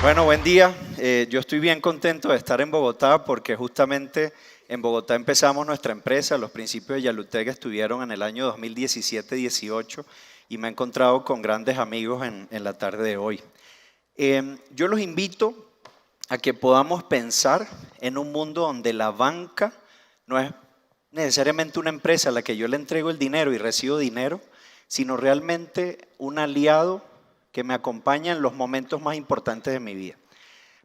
Bueno, buen día. Yo estoy bien contento de estar en Bogotá porque justamente en Bogotá empezamos nuestra empresa. Los principios de Yalutec estuvieron en el año 2017-18 y me he encontrado con grandes amigos en la tarde de hoy. Yo los invito a que podamos pensar en un mundo donde la banca no es necesariamente una empresa a la que yo le entrego el dinero y recibo dinero, sino realmente un aliado que me acompaña en los momentos más importantes de mi vida.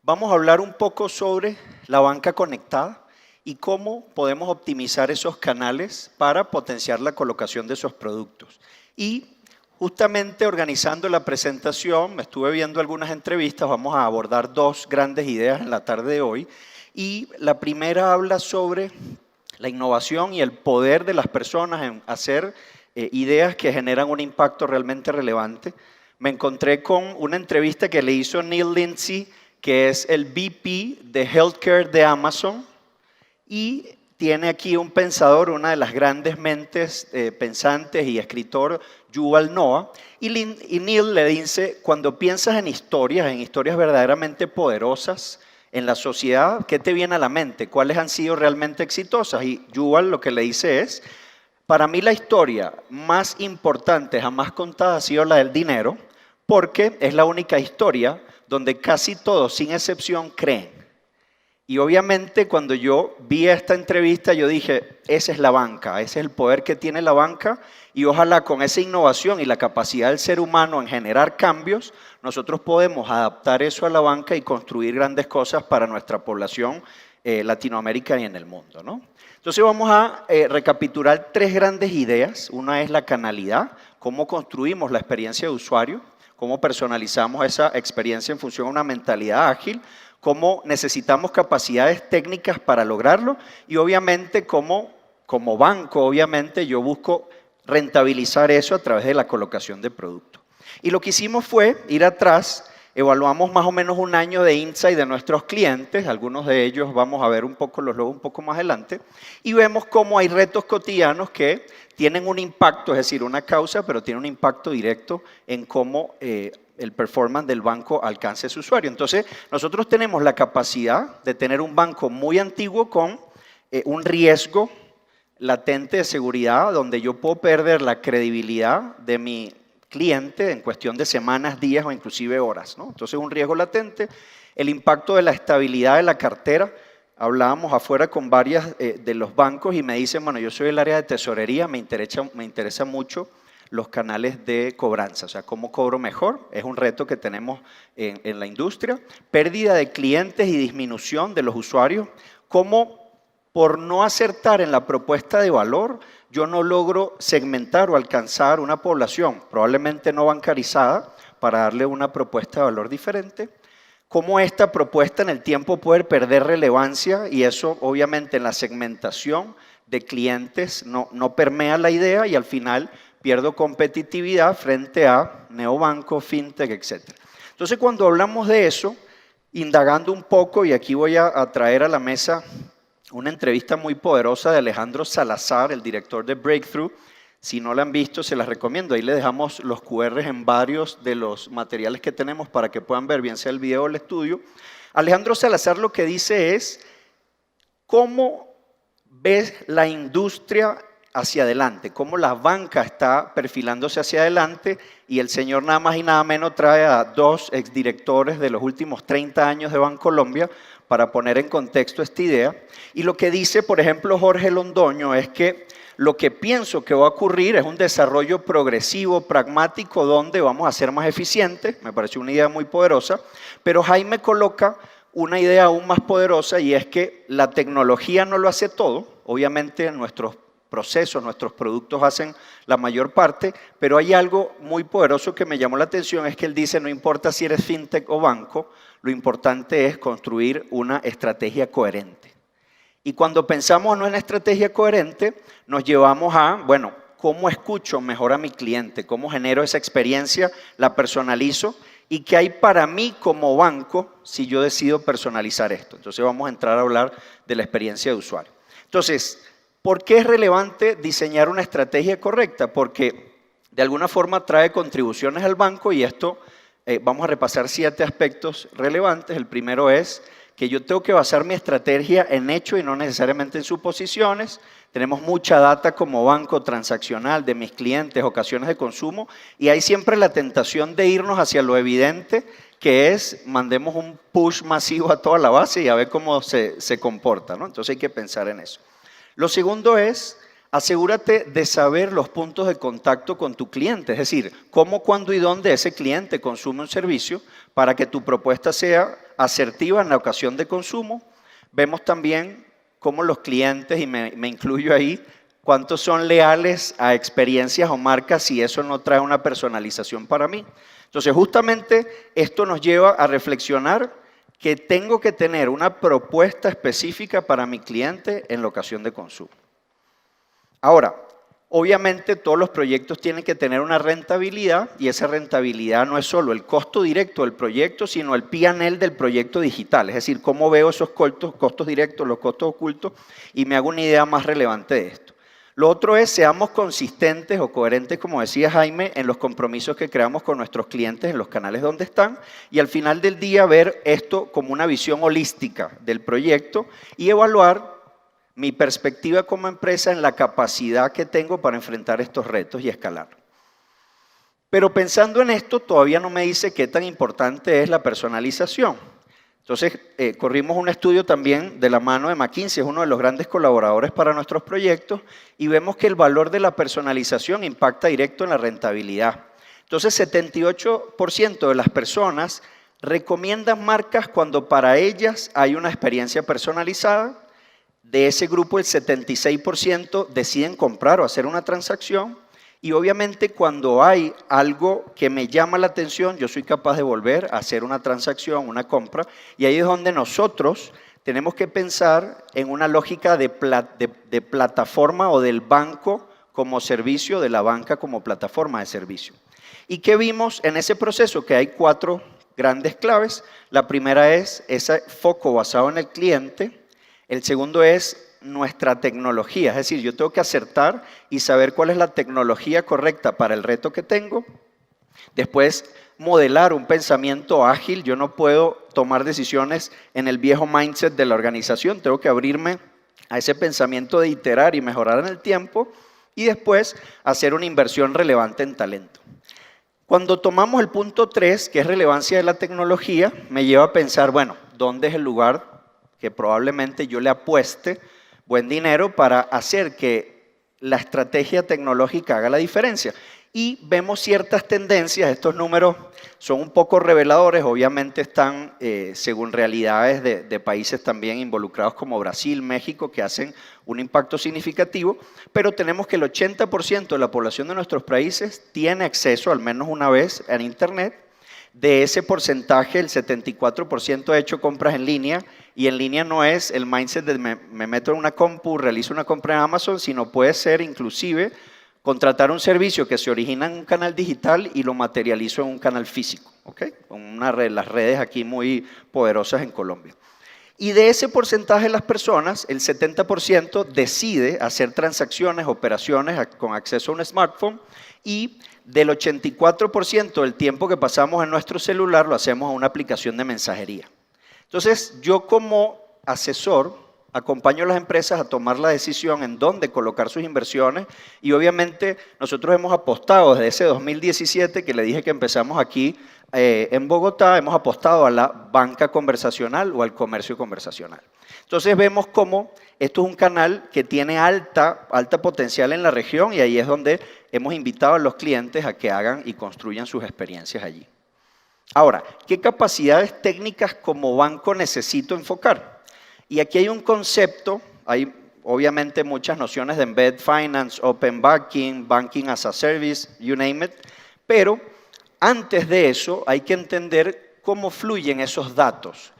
Vamos a hablar un poco sobre la banca conectada y cómo podemos optimizar esos canales para potenciar la colocación de esos productos. Y justamente organizando la presentación, me estuve viendo algunas entrevistas, vamos a abordar dos grandes ideas en la tarde de hoy. Y la primera habla sobre la innovación y el poder de las personas en hacer ideas que generan un impacto realmente relevante. Me encontré con una entrevista que le hizo Neil Lindsay, que es el VP de Healthcare de Amazon, y tiene aquí un pensador, una de las grandes mentes pensantes y escritor, Yuval Noah, y Neil le dice, cuando piensas en historias verdaderamente poderosas en la sociedad, ¿qué te viene a la mente? ¿Cuáles han sido realmente exitosas? Y Yuval lo que le dice es, para mí la historia más importante jamás contada ha sido la del dinero, porque es la única historia donde casi todos, sin excepción, creen. Y obviamente cuando yo vi esta entrevista, yo dije, esa es la banca, ese es el poder que tiene la banca y ojalá con esa innovación y la capacidad del ser humano en generar cambios, nosotros podemos adaptar eso a la banca y construir grandes cosas para nuestra población Latinoamérica y en el mundo, ¿no? Entonces vamos a recapitular tres grandes ideas. Una es la canalidad, cómo construimos la experiencia de usuario, cómo personalizamos esa experiencia en función de una mentalidad ágil, cómo necesitamos capacidades técnicas para lograrlo y obviamente como banco, obviamente yo busco rentabilizar eso a través de la colocación de productos. Y lo que hicimos fue ir atrás, evaluamos más o menos un año de insight de nuestros clientes, algunos de ellos vamos a ver un poco, los luego un poco más adelante, y vemos cómo hay retos cotidianos que tienen un impacto, es decir, una causa, pero tiene un impacto directo en cómo el performance del banco alcance a su usuario. Entonces, nosotros tenemos la capacidad de tener un banco muy antiguo con un riesgo latente de seguridad, donde yo puedo perder la credibilidad de mi cliente en cuestión de semanas, días o inclusive horas, ¿no? Entonces, un riesgo latente, el impacto de la estabilidad de la cartera. Hablábamos afuera con varias de los bancos y me dicen, bueno, yo soy del área de tesorería, me interesa mucho los canales de cobranza, o sea, cómo cobro mejor, es un reto que tenemos en la industria, pérdida de clientes y disminución de los usuarios, cómo por no acertar en la propuesta de valor, yo no logro segmentar o alcanzar una población probablemente no bancarizada para darle una propuesta de valor diferente, cómo esta propuesta en el tiempo puede perder relevancia y eso obviamente en la segmentación de clientes no permea la idea y al final pierdo competitividad frente a neobancos, fintech, etc. Entonces cuando hablamos de eso, indagando un poco y aquí voy a traer a la mesa una entrevista muy poderosa de Alejandro Salazar, el director de Breakthrough. Si no la han visto, se las recomiendo. Ahí le dejamos los QRs en varios de los materiales que tenemos para que puedan ver bien sea el video o el estudio. Alejandro Salazar lo que dice es cómo ves la industria hacia adelante, cómo la banca está perfilándose hacia adelante y el señor nada más y nada menos trae a dos exdirectores de los últimos 30 años de Bancolombia para poner en contexto esta idea. Y lo que dice, por ejemplo, Jorge Londoño es que lo que pienso que va a ocurrir es un desarrollo progresivo, pragmático, donde vamos a ser más eficientes. Me pareció una idea muy poderosa, pero Jaime coloca una idea aún más poderosa y es que la tecnología no lo hace todo. Obviamente nuestros procesos, nuestros productos hacen la mayor parte, pero hay algo muy poderoso que me llamó la atención, es que él dice, no importa si eres fintech o banco, lo importante es construir una estrategia coherente. Y cuando pensamos en una estrategia coherente, nos llevamos a, bueno, ¿cómo escucho mejor a mi cliente? ¿Cómo genero esa experiencia? ¿La personalizo? ¿Y qué hay para mí como banco si yo decido personalizar esto? Entonces vamos a entrar a hablar de la experiencia de usuario. Entonces, ¿por qué es relevante diseñar una estrategia correcta? Porque de alguna forma trae contribuciones al banco y esto vamos a repasar 7 aspectos relevantes. El primero es que yo tengo que basar mi estrategia en hechos y no necesariamente en suposiciones. Tenemos mucha data como banco transaccional de mis clientes, ocasiones de consumo, y hay siempre la tentación de irnos hacia lo evidente, que es mandemos un push masivo a toda la base y a ver cómo se comporta, ¿no? Entonces hay que pensar en eso. Lo segundo es, asegúrate de saber los puntos de contacto con tu cliente, es decir, cómo, cuándo y dónde ese cliente consume un servicio para que tu propuesta sea asertiva en la ocasión de consumo. Vemos también cómo los clientes, y me incluyo ahí, cuántos son leales a experiencias o marcas si eso no trae una personalización para mí. Entonces, justamente esto nos lleva a reflexionar que tengo que tener una propuesta específica para mi cliente en la ocasión de consumo. Ahora, obviamente todos los proyectos tienen que tener una rentabilidad y esa rentabilidad no es solo el costo directo del proyecto, sino el P&L del proyecto digital. Es decir, cómo veo esos costos directos, los costos ocultos y me hago una idea más relevante de esto. Lo otro es, seamos consistentes o coherentes, como decía Jaime, en los compromisos que creamos con nuestros clientes en los canales donde están y al final del día ver esto como una visión holística del proyecto y evaluar mi perspectiva como empresa en la capacidad que tengo para enfrentar estos retos y escalar. Pero pensando en esto, todavía no me dice qué tan importante es la personalización. Entonces, corrimos un estudio también de la mano de McKinsey, es uno de los grandes colaboradores para nuestros proyectos, y vemos que el valor de la personalización impacta directo en la rentabilidad. Entonces, 78% de las personas recomiendan marcas cuando para ellas hay una experiencia personalizada. De ese grupo, el 76% deciden comprar o hacer una transacción. Y obviamente cuando hay algo que me llama la atención, yo soy capaz de volver a hacer una transacción, una compra. Y ahí es donde nosotros tenemos que pensar en una lógica de plataforma o del banco como servicio, de la banca como plataforma de servicio. ¿Y qué vimos en ese proceso? Que hay 4 grandes claves. La primera es ese foco basado en el cliente. El segundo es nuestra tecnología, es decir, yo tengo que acertar y saber cuál es la tecnología correcta para el reto que tengo. Después, modelar un pensamiento ágil. Yo no puedo tomar decisiones en el viejo mindset de la organización, tengo que abrirme a ese pensamiento de iterar y mejorar en el tiempo. Y después, hacer una inversión relevante en talento. Cuando tomamos el punto 3, que es relevancia de la tecnología, me lleva a pensar, bueno, ¿dónde es el lugar que probablemente yo le apueste buen dinero para hacer que la estrategia tecnológica haga la diferencia? Y vemos ciertas tendencias. Estos números son un poco reveladores, obviamente están según realidades de países también involucrados como Brasil, México, que hacen un impacto significativo, pero tenemos que el 80% de la población de nuestros países tiene acceso al menos una vez en Internet. De ese porcentaje, el 74% ha hecho compras en línea, y en línea no es el mindset de me meto en una compu, realizo una compra en Amazon, sino puede ser inclusive contratar un servicio que se origina en un canal digital y lo materializo en un canal físico, ¿ok? Una red, las redes aquí muy poderosas en Colombia. Y de ese porcentaje de las personas, el 70% decide hacer transacciones, operaciones con acceso a un smartphone, y del 84% del tiempo que pasamos en nuestro celular lo hacemos a una aplicación de mensajería. Entonces, yo como asesor acompaño a las empresas a tomar la decisión en dónde colocar sus inversiones, y obviamente nosotros hemos apostado desde ese 2017 que le dije que empezamos aquí en Bogotá, hemos apostado a la banca conversacional o al comercio conversacional. Entonces vemos cómo esto es un canal que tiene alta potencial en la región, y ahí es donde hemos invitado a los clientes a que hagan y construyan sus experiencias allí. Ahora, ¿qué capacidades técnicas como banco necesito enfocar? Y aquí hay un concepto, hay obviamente muchas nociones de Embedded Finance, Open Banking, Banking as a Service, you name it, pero antes de eso hay que entender cómo fluyen esos datos.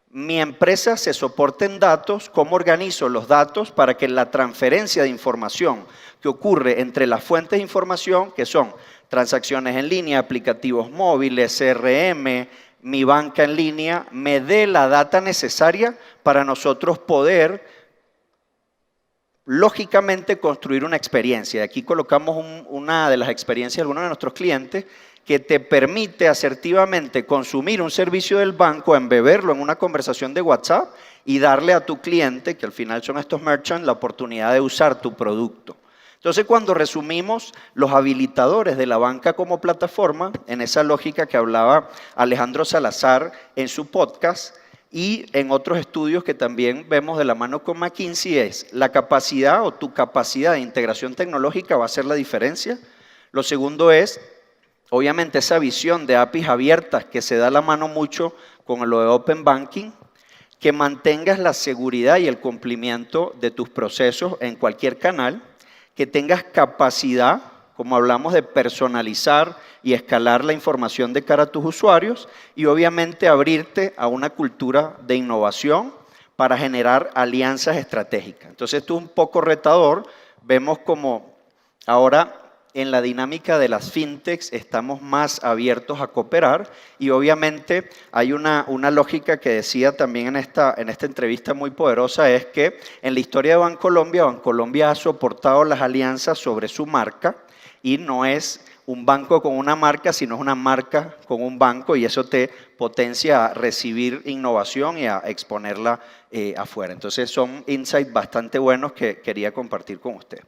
Mi empresa se soporta en datos, ¿cómo organizo los datos para que la transferencia de información que ocurre entre las fuentes de información, que son transacciones en línea, aplicativos móviles, CRM, mi banca en línea, me dé la data necesaria para nosotros poder lógicamente construir una experiencia? Aquí colocamos una de las experiencias de algunos de nuestros clientes, que te permite asertivamente consumir un servicio del banco, embeberlo en una conversación de WhatsApp y darle a tu cliente, que al final son estos merchants, la oportunidad de usar tu producto. Entonces, cuando resumimos los habilitadores de la banca como plataforma, en esa lógica que hablaba Alejandro Salazar en su podcast y en otros estudios que también vemos de la mano con McKinsey, es la capacidad o tu capacidad de integración tecnológica va a ser la diferencia. Lo segundo es, obviamente, esa visión de APIs abiertas que se da la mano mucho con lo de Open Banking, que mantengas la seguridad y el cumplimiento de tus procesos en cualquier canal, que tengas capacidad, como hablamos, de personalizar y escalar la información de cara a tus usuarios y obviamente abrirte a una cultura de innovación para generar alianzas estratégicas. Entonces esto es un poco retador, vemos como ahora en la dinámica de las fintechs estamos más abiertos a cooperar y obviamente hay una lógica que decía también en esta entrevista muy poderosa, es que en la historia de Bancolombia ha soportado las alianzas sobre su marca y no es un banco con una marca, sino es una marca con un banco y eso te potencia a recibir innovación y a exponerla afuera. Entonces son insights bastante buenos que quería compartir con usted.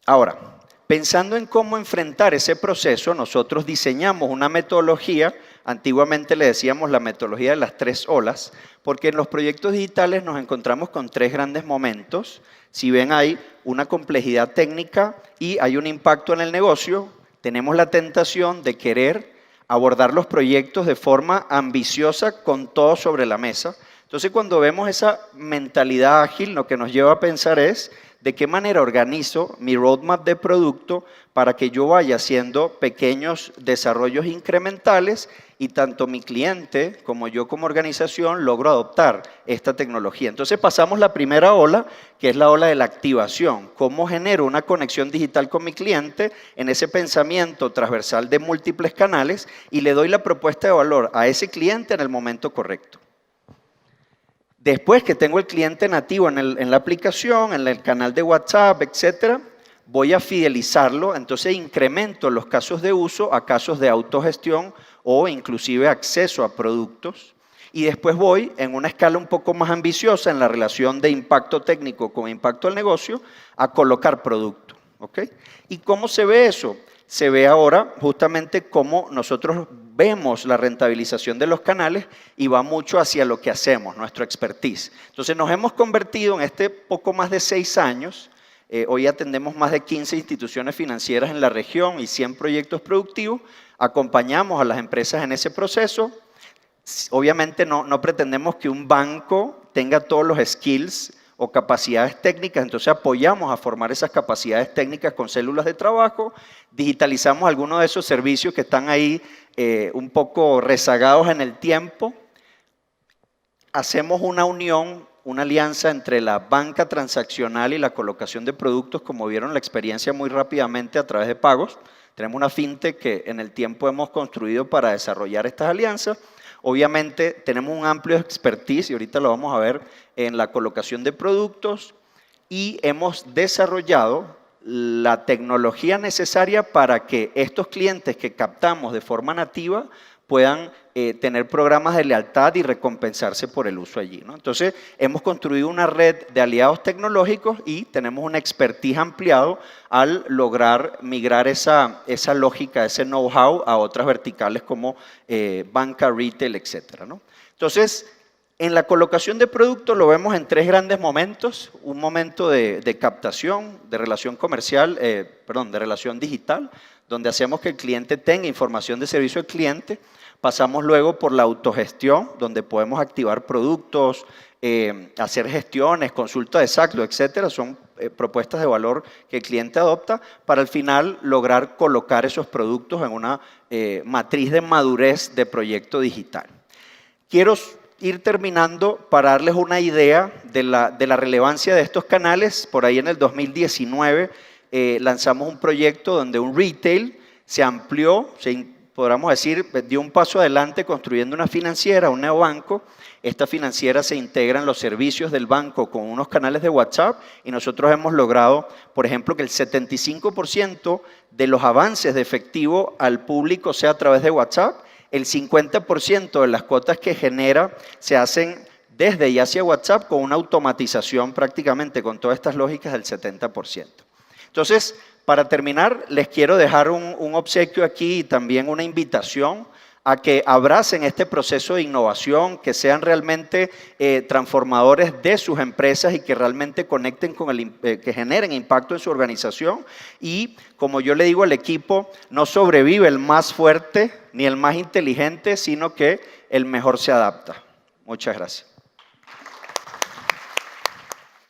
Ahora, pensando en cómo enfrentar ese proceso, nosotros diseñamos una metodología, antiguamente le decíamos la metodología de las 3 olas, porque en los proyectos digitales nos encontramos con 3 grandes momentos. Si ven, hay una complejidad técnica y hay un impacto en el negocio, tenemos la tentación de querer abordar los proyectos de forma ambiciosa con todo sobre la mesa. Entonces, cuando vemos esa mentalidad ágil, lo que nos lleva a pensar es de qué manera organizo mi roadmap de producto para que yo vaya haciendo pequeños desarrollos incrementales y tanto mi cliente como yo como organización logro adoptar esta tecnología. Entonces pasamos la primera ola, que es la ola de la activación. ¿Cómo genero una conexión digital con mi cliente en ese pensamiento transversal de múltiples canales y le doy la propuesta de valor a ese cliente en el momento correcto? Después que tengo el cliente nativo en la aplicación, en el canal de WhatsApp, etcétera, voy a fidelizarlo, entonces incremento los casos de uso a casos de autogestión o inclusive acceso a productos. Y después voy en una escala un poco más ambiciosa en la relación de impacto técnico con impacto al negocio a colocar producto. ¿Okay? ¿Y cómo se ve eso? Se ve ahora justamente cómo nosotros vemos la rentabilización de los canales y va mucho hacia lo que hacemos, nuestro expertise. Entonces nos hemos convertido en poco más de 6 años, hoy atendemos más de 15 instituciones financieras en la región y 100 proyectos productivos, acompañamos a las empresas en ese proceso. Obviamente no pretendemos que un banco tenga todos los skills o capacidades técnicas, entonces apoyamos a formar esas capacidades técnicas con células de trabajo, digitalizamos algunos de esos servicios que están ahí un poco rezagados en el tiempo, hacemos una unión, una alianza entre la banca transaccional y la colocación de productos, como vieron la experiencia muy rápidamente a través de pagos. Tenemos una fintech que en el tiempo hemos construido para desarrollar estas alianzas. Obviamente tenemos un amplio expertise y ahorita lo vamos a ver en la colocación de productos y hemos desarrollado la tecnología necesaria para que estos clientes que captamos de forma nativa puedan tener programas de lealtad y recompensarse por el uso allí, ¿no? Entonces, hemos construido una red de aliados tecnológicos y tenemos un expertise ampliado al lograr migrar esa lógica, ese know-how a otras verticales como banca, retail, etcétera, ¿no? Entonces, en la colocación de productos lo vemos en 3 grandes momentos. Un momento de captación, de relación comercial, de relación digital, donde hacemos que el cliente tenga información de servicio al cliente. Pasamos luego por la autogestión, donde podemos activar productos, hacer gestiones, consulta de SACLO, etcétera. Son propuestas de valor que el cliente adopta para al final lograr colocar esos productos en una matriz de madurez de proyecto digital. Quiero ir terminando para darles una idea de la relevancia de estos canales. Por ahí en el 2019 lanzamos un proyecto donde un retail se amplió, podríamos decir, dio un paso adelante construyendo una financiera, un neobanco. Esta financiera se integra en los servicios del banco con unos canales de WhatsApp y nosotros hemos logrado, por ejemplo, que el 75% de los avances de efectivo al público sea a través de WhatsApp. El 50% de las cuotas que genera se hacen desde y hacia WhatsApp con una automatización prácticamente con todas estas lógicas del 70%. Entonces, para terminar, les quiero dejar un obsequio aquí y también una invitación a que abracen este proceso de innovación, que sean realmente transformadores de sus empresas y que realmente conecten con que generen impacto en su organización. Y como yo le digo al equipo, no sobrevive el más fuerte ni el más inteligente, sino que el mejor se adapta. Muchas gracias.